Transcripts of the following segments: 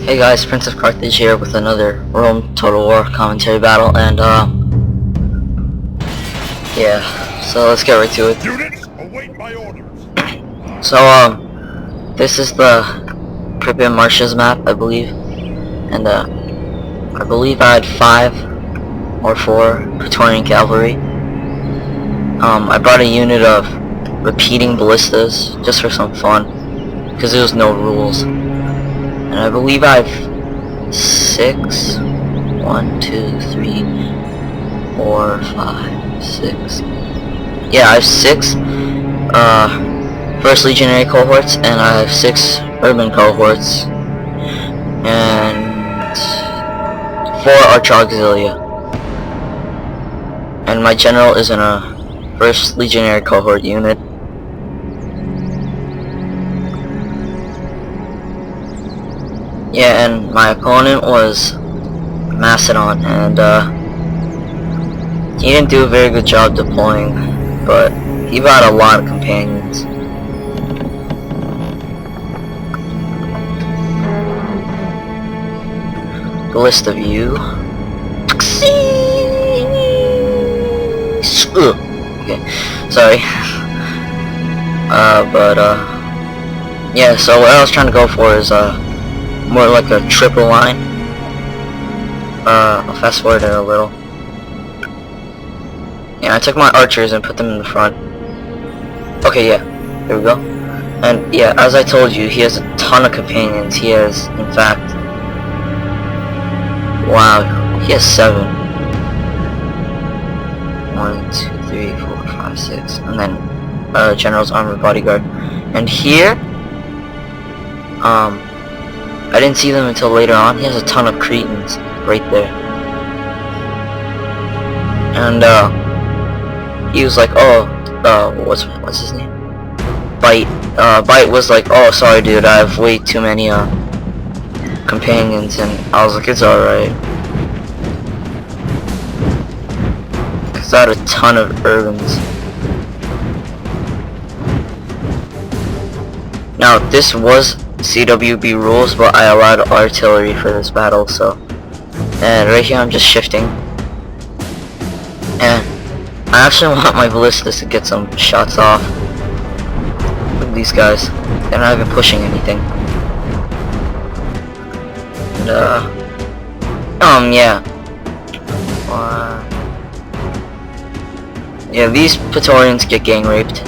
Hey guys, Prince of Carthage here with another Rome Total War commentary battle, and yeah, so let's get right to it. Units, await my orders. So this is the Pripyat Marshes map, I believe, and I believe I had 5 or 4 Praetorian cavalry. I brought a unit of repeating ballistas just for some fun, because there was no rules. And I believe I have 6, 1, 2, 3, 4, 5, 6. Yeah, I have 6 First Legionary cohorts, and I have 6 urban cohorts, and 4 Archer Auxilia. And my general is in a First Legionary cohort unit. Yeah, and my opponent was Macedon, and he didn't do a very good job deploying, but he brought a lot of companions. The list of you. Okay, sorry. Yeah, so what I was trying to go for is more like a triple line. I'll fast forward it a little. Yeah, I took my archers and put them in the front. Okay, yeah, there we go. And yeah, as I told you, he has a ton of companions. He has, in fact, wow, he has 7. 1, 2, 3, 4, 5, 6, and then General's Armored Bodyguard. And here, I didn't see them until later on. He has a ton of Cretans right there. And he was like, oh, what's his name? Bite. Bite was like, oh, sorry dude, I have way too many companions, and I was like, it's alright. Cause I had a ton of urbans. Now this was CWB rules, but I allowed artillery for this battle, so. And right here I'm just shifting. And I actually want my ballistas to get some shots off. Look at these guys. They're not even pushing anything. And yeah. Yeah, these Praetorians get gang raped.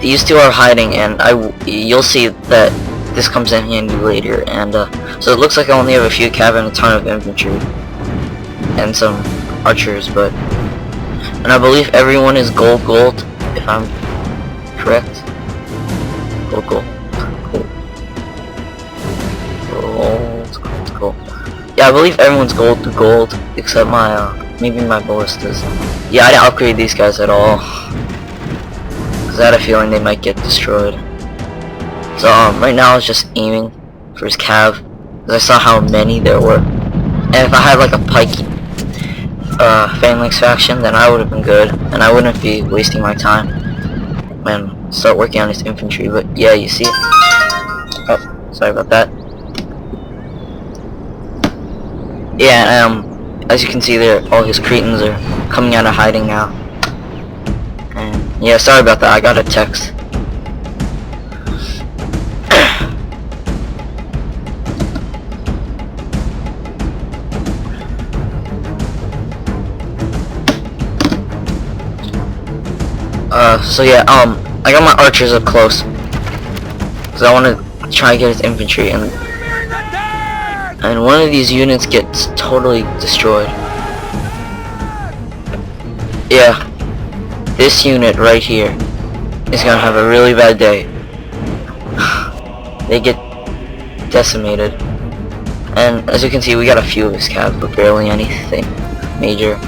These two are hiding, and you'll see that this comes in handy later. And so it looks like I only have a few cav and a ton of infantry and some archers, but and I believe everyone is gold, if I'm correct. Gold, cool. Gold. Yeah, I believe everyone's gold except my maybe my ballistas. Yeah, I didn't upgrade these guys at all. I had a feeling they might get destroyed. So right now I was just aiming for his cav, because I saw how many there were. And if I had like a pike phalanx faction, then I would have been good, and I wouldn't be wasting my time and start working on his infantry. But yeah, you see. Oh, sorry about that. Yeah, as you can see there, all his Cretans are coming out of hiding now. Yeah, sorry about that, I got a text. So yeah, I got my archers up close, because I want to try and get his infantry, and one of these units gets totally destroyed. Yeah. This unit right here is gonna have a really bad day. They get decimated. And as you can see, we got a few of his cav, but barely anything major.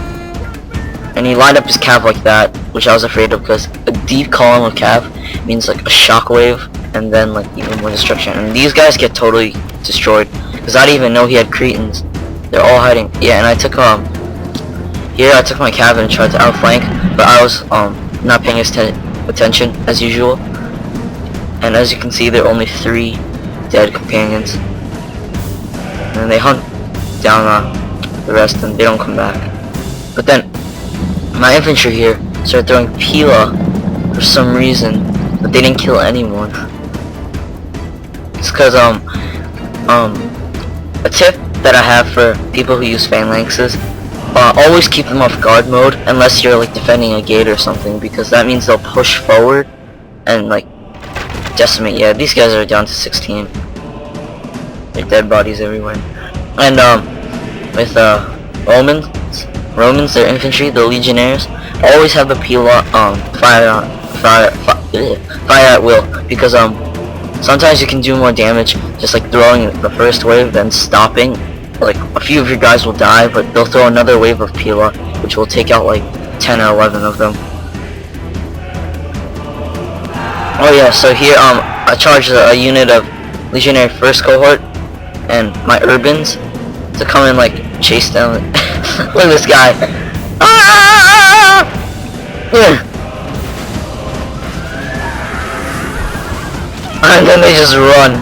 And he lined up his cav like that, which I was afraid of, because a deep column of cav means like a shockwave, and then like even more destruction. And these guys get totally destroyed, because I didn't even know he had Cretans. They're all hiding. Yeah, and I took here I took my cav and tried to outflank, but I was not paying attention as usual. And as you can see, there are only 3 dead companions. And they hunt down the rest and they don't come back. But then my infantry here started throwing Pila for some reason, but they didn't kill anyone. It's cause a tip that I have for people who use phalanxes, always keep them off guard mode unless you're like defending a gate or something, because that means they'll push forward and like decimate. Yeah, these guys are down to 16. There's dead bodies everywhere. And with Romans, their infantry, the legionnaires, always have the Pila fire at will, because sometimes you can do more damage just like throwing the first wave then stopping. Like a few of your guys will die, but they'll throw another wave of Pila, which will take out like 10 or 11 of them. Oh yeah, so here I charged a unit of legionary first cohort and my urbans to come and like chase them. Look at this guy. Ah! And then they just run.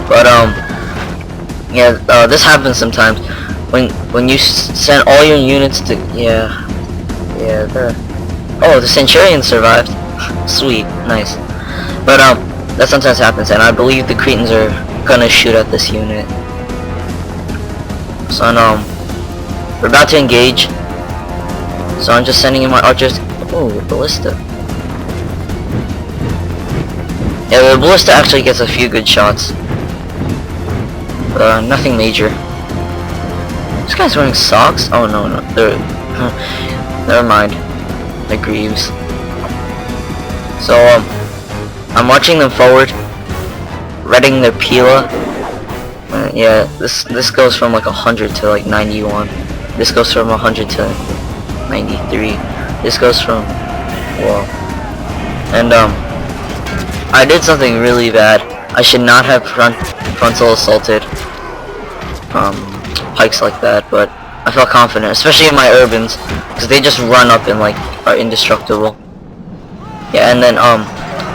But yeah, this happens sometimes when you send all your units to oh, the Centurion survived. Sweet, nice. But that sometimes happens, and I believe the Cretans are gonna shoot at this unit. So we're about to engage. So I'm just sending in my archers. Oh, ballista. Yeah, the ballista actually gets a few good shots. Nothing major. This guy's wearing socks? Oh no, they're never mind. They're greaves. So I'm marching them forward, readying their Pila. Yeah, this goes from like 100 to like 91. This goes from 100 to 93. This goes from, whoa. And I did something really bad. I should not have frontal assaulted pikes like that, but I felt confident, especially in my urbans, because they just run up and like are indestructible. Yeah, and then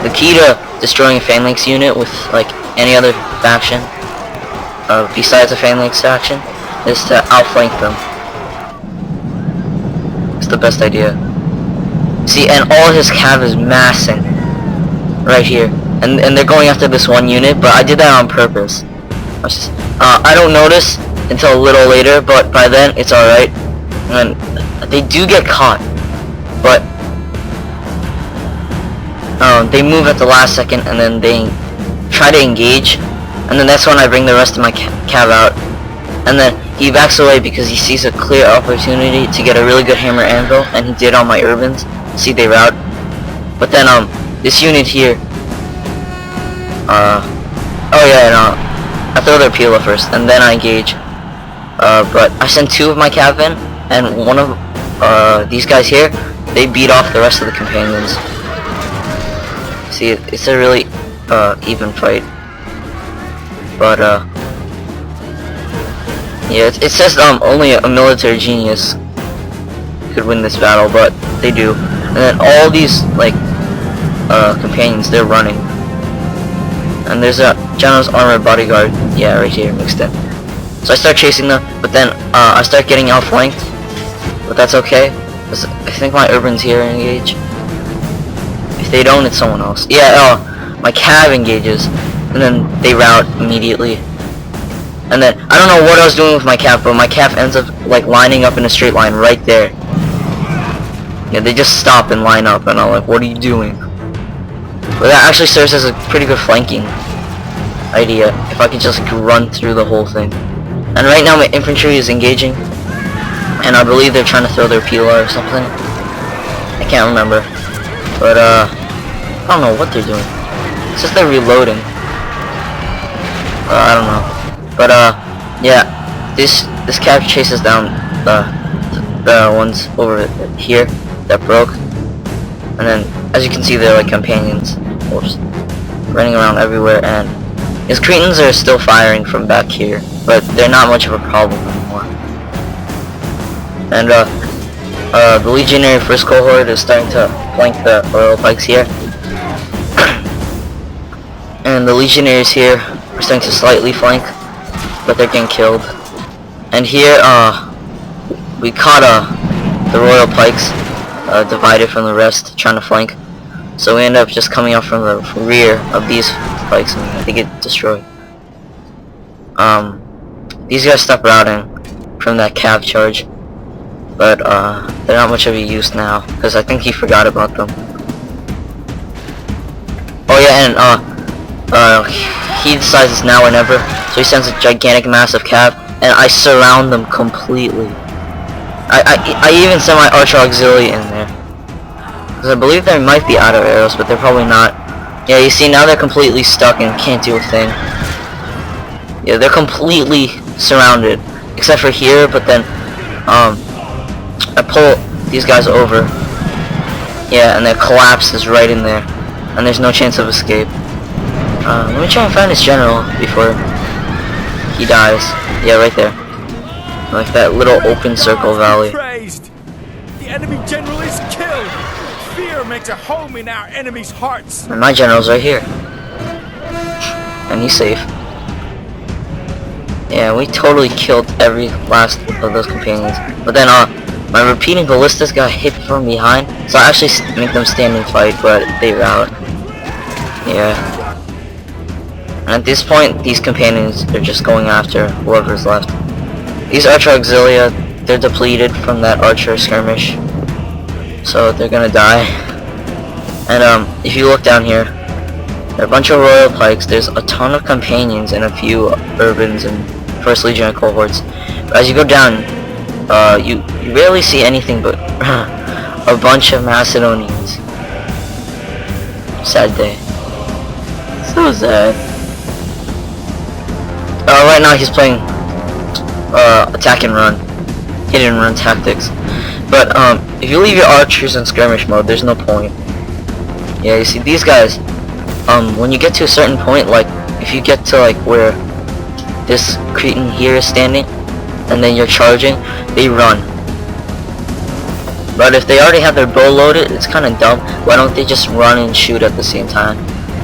the key to destroying a phalanx unit with like any other faction besides a phalanx faction is to outflank them. It's the best idea. See, and all his cav is massing right here, and they're going after this one unit, but I did that on purpose. I don't notice until a little later, but by then it's alright. And they do get caught, but they move at the last second, and then they try to engage, and then that's when I bring the rest of my cav out, and then he backs away because he sees a clear opportunity to get a really good hammer anvil, and he did on my urbans. See, they rout. But then this unit here, oh yeah, no, I throw their Pila first, and then I engage. But I send 2 of my cav in, and one of these guys here, they beat off the rest of the companions. See, it's a really even fight. But yeah, it says only a military genius could win this battle, but they do. And then all these like companions, they're running. And there's a general's armored bodyguard, yeah, right here mixed in. So I start chasing them, but then I start getting outflanked. But that's okay, because I think my urbans here engage. If they don't, it's someone else. Yeah, my cav engages, and then they rout immediately. And then I don't know what I was doing with my cav, but my cav ends up like lining up in a straight line right there. Yeah, they just stop and line up, and I'm like, what are you doing? But that actually serves as a pretty good flanking idea, if I could just run through the whole thing. And right now my infantry is engaging, and I believe they're trying to throw their Pila or something. I can't remember. But I don't know what they're doing. It's just they're reloading. I don't know. But yeah, this cav chases down the ones over here that broke. And then, as you can see, they're like companions, oops, running around everywhere, and his Cretans are still firing from back here, but they're not much of a problem anymore. And the legionary first cohort is starting to flank the royal pikes here. And the legionaries here are starting to slightly flank, but they're getting killed. And here, we caught the royal pikes divided from the rest, trying to flank. So we end up just coming up from the rear of these pikes, and they get destroyed. These guys stopped routing from that cav charge, but they're not much of a use now because I think he forgot about them. Oh yeah, and he decides it's now or never, so he sends a gigantic massive cav, and I surround them completely. I even sent my archer auxiliary in there, because I believe they might be out of arrows, but they're probably not. Yeah, you see, now they're completely stuck and can't do a thing. Yeah, they're completely surrounded, except for here, but then I pull these guys over. Yeah, and their collapse is right in there, and there's no chance of escape. Let me try and find his general before he dies. Yeah, right there. Like that little open circle valley. Praised. The enemy general is killed. Fear makes a home in our enemies' hearts. And my general's right here. And he's safe. Yeah, we totally killed every last of those companions. But then, my repeating ballistas got hit from behind, so I actually make them stand and fight, but they rout. Yeah. And at this point, these companions are just going after whoever's left. These archer auxilia, they're depleted from that archer skirmish, so they're gonna die. And if you look down here, there are a bunch of royal pikes. There's a ton of companions and a few urbans and first legion cohorts. But as you go down, you rarely see anything but a bunch of Macedonians. Sad day. So sad. Right now he's playing attack and run, hit and run tactics. But if you leave your archers in skirmish mode, there's no point. Yeah, you see these guys. When you get to a certain point, like if you get to like where this Cretan here is standing, and then you're charging, they run. But if they already have their bow loaded, it's kind of dumb. Why don't they just run and shoot at the same time?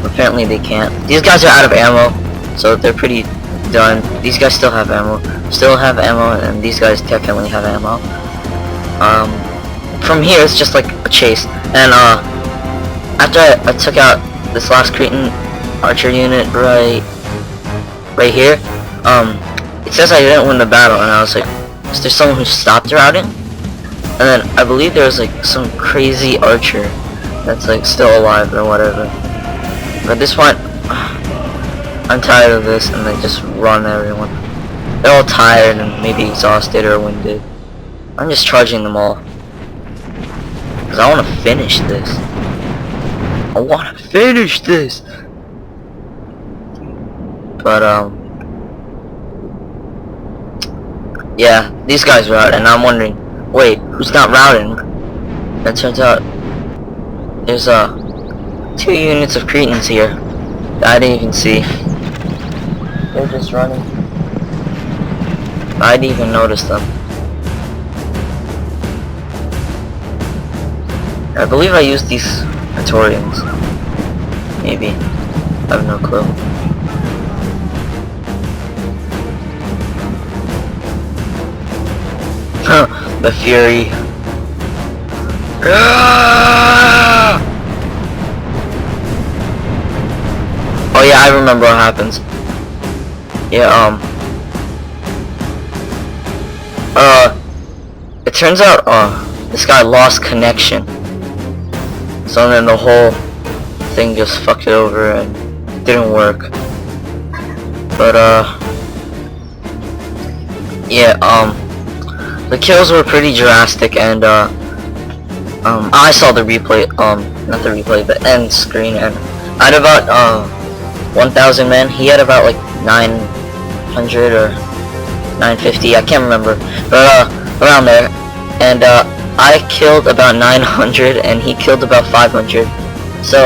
Apparently they can't. These guys are out of ammo, so they're pretty done. These guys still have ammo, and these guys definitely have ammo. From here it's just like a chase. And after I took out this last Cretan archer unit right here, it says I didn't win the battle, and I was like, is there someone who stopped routing? And then I believe there was like some crazy archer that's like still alive or whatever. But at this point, I'm tired of this, and they just run everyone. They're all tired and maybe exhausted or winded. I'm just charging them all, because I want to finish this. I want to finish this. But yeah, these guys route, and I'm wondering, wait, who's not routing? That turns out there's 2 units of Cretans here that I didn't even see. They're just running. I didn't even notice them. I believe I used these Praetorians. Maybe. I have no clue. The Fury. Oh yeah, I remember what happens. Yeah, it turns out, this guy lost connection. So then the whole thing just fucked it over and it didn't work. But, yeah, the kills were pretty drastic, and, I saw the replay, not the replay, the end screen, and I had about, 1,000 men. He had about, like, 900 or 950, I can't remember, but, around there, and, I killed about 900, and he killed about 500, so,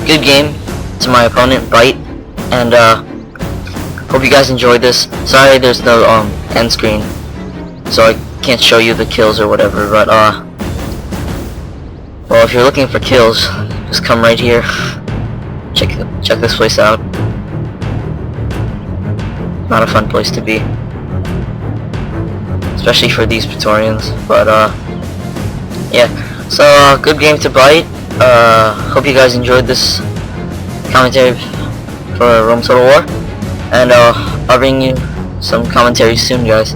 good game to my opponent, Bite, and, hope you guys enjoyed this. Sorry there's no, end screen, so I can't show you the kills or whatever, but, well, if you're looking for kills, just come right here. check this place out. Not a fun place to be, especially for these Praetorians. But yeah. So good game to bite. Hope you guys enjoyed this commentary for Rome Total War, and I'll bring you some commentary soon, guys.